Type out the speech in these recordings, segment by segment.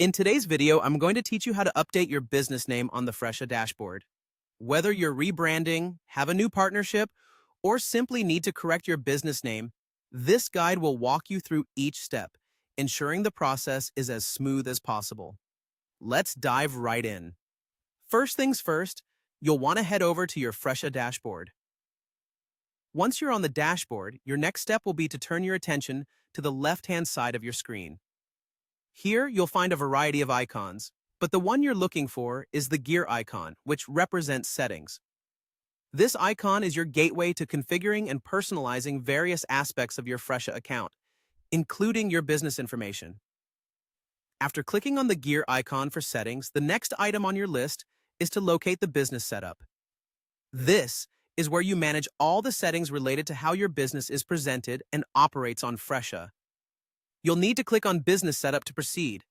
In today's video, I'm going to teach you how to update your business name on the Fresha dashboard. Whether you're rebranding, have a new partnership, or simply need to correct your business name, this guide will walk you through each step, ensuring the process is as smooth as possible. Let's dive right in. First things first, you'll want to head over to your Fresha dashboard. Once you're on the dashboard, your next step will be to turn your attention to the left-hand side of your screen. Here, you'll find a variety of icons, but the one you're looking for is the gear icon, which represents settings. This icon is your gateway to configuring and personalizing various aspects of your Fresha account, including your business information. After clicking on the gear icon for settings, the next item on your list is to locate the business setup. This is where you manage all the settings related to how your business is presented and operates on Fresha. You'll need to click on Business Setup to proceed.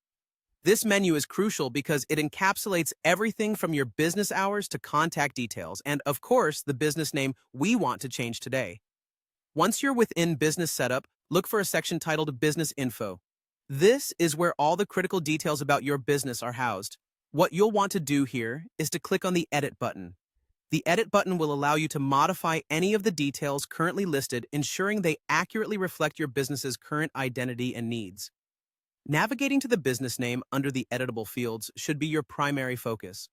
This menu is crucial because it encapsulates everything from your business hours to contact details and, of course, the business name we want to change today. Once you're within Business Setup, look for a section titled Business Info. This is where all the critical details about your business are housed. What you'll want to do here is to click on the Edit button. The Edit button will allow you to modify any of the details currently listed, ensuring they accurately reflect your business's current identity and needs. Navigating to the business name under the editable fields should be your primary focus.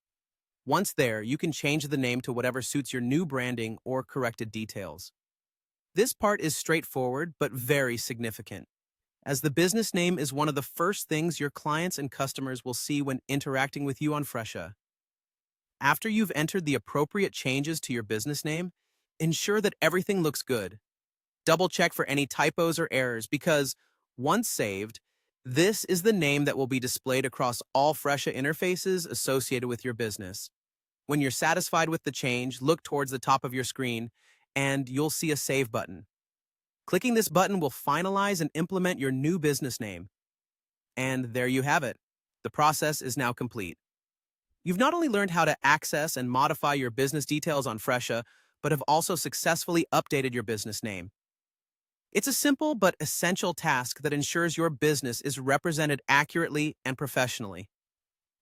Once there, you can change the name to whatever suits your new branding or corrected details. This part is straightforward but very significant, as the business name is one of the first things your clients and customers will see when interacting with you on Fresha. After you've entered the appropriate changes to your business name, ensure that everything looks good. Double-check for any typos or errors because, once saved, this is the name that will be displayed across all Fresha interfaces associated with your business. When you're satisfied with the change, look towards the top of your screen and you'll see a Save button. Clicking this button will finalize and implement your new business name. And there you have it. The process is now complete. You've not only learned how to access and modify your business details on Fresha, but have also successfully updated your business name. It's a simple but essential task that ensures your business is represented accurately and professionally.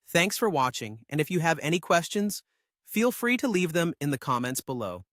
Thanks for watching, and if you have any questions, feel free to leave them in the comments below.